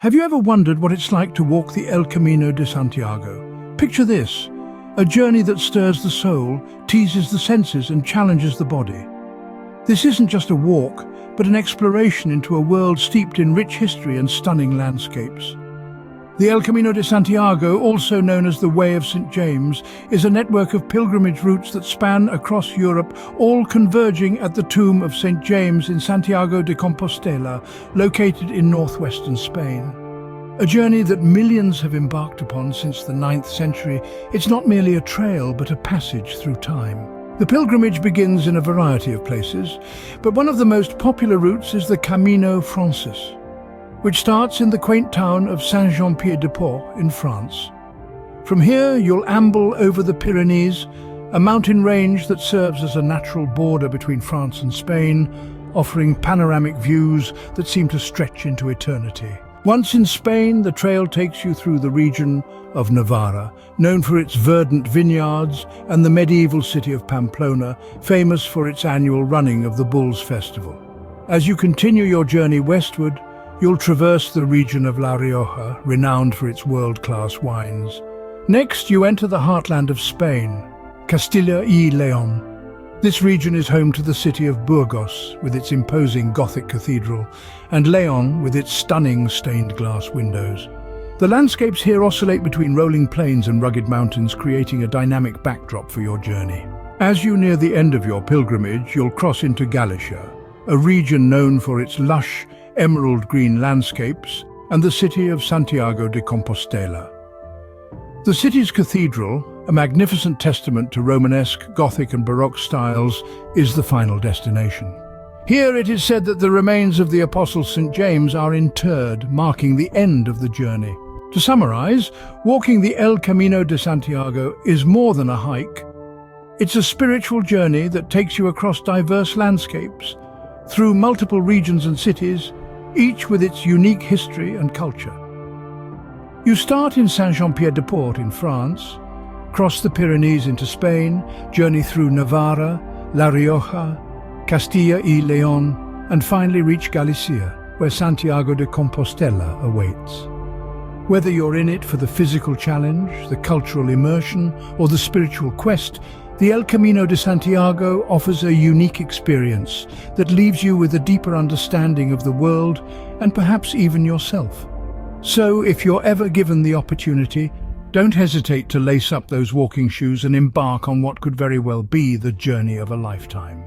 Have you ever wondered what it's like to walk the El Camino de Santiago? Picture this, a journey that stirs the soul, teases the senses and challenges the body. This isn't just a walk, but an exploration into a world steeped in rich history and stunning landscapes. The El Camino de Santiago, also known as the Way of St. James, is a network of pilgrimage routes that span across Europe, all converging at the tomb of St. James in Santiago de Compostela, located in northwestern Spain. A journey that millions have embarked upon since the 9th century, it's not merely a trail but a passage through time. The pilgrimage begins in a variety of places, but one of the most popular routes is the Camino Francis, which starts in the quaint town of Saint-Jean-Pied-de-Port in France. From here, you'll amble over the Pyrenees, a mountain range that serves as a natural border between France and Spain, offering panoramic views that seem to stretch into eternity. Once in Spain, the trail takes you through the region of Navarra, known for its verdant vineyards, and the medieval city of Pamplona, famous for its annual running of the Bulls Festival. As you continue your journey westward, you'll traverse the region of La Rioja, renowned for its world-class wines. Next, you enter the heartland of Spain, Castilla y León. This region is home to the city of Burgos, with its imposing Gothic cathedral, and León, with its stunning stained glass windows. The landscapes here oscillate between rolling plains and rugged mountains, creating a dynamic backdrop for your journey. As you near the end of your pilgrimage, you'll cross into Galicia, a region known for its lush, emerald green landscapes, and the city of Santiago de Compostela. The city's cathedral, a magnificent testament to Romanesque, Gothic and Baroque styles, is the final destination. Here it is said that the remains of the Apostle St. James are interred, marking the end of the journey. To summarize, walking the El Camino de Santiago is more than a hike. It's a spiritual journey that takes you across diverse landscapes, through multiple regions and cities, each with its unique history and culture. You start in Saint-Jean-Pied-de-Port in France, cross the Pyrenees into Spain, journey through Navarra, La Rioja, Castilla y León, and finally reach Galicia, where Santiago de Compostela awaits. Whether you're in it for the physical challenge, the cultural immersion, or the spiritual quest, the El Camino de Santiago offers a unique experience that leaves you with a deeper understanding of the world and perhaps even yourself. So, if you're ever given the opportunity, don't hesitate to lace up those walking shoes and embark on what could very well be the journey of a lifetime.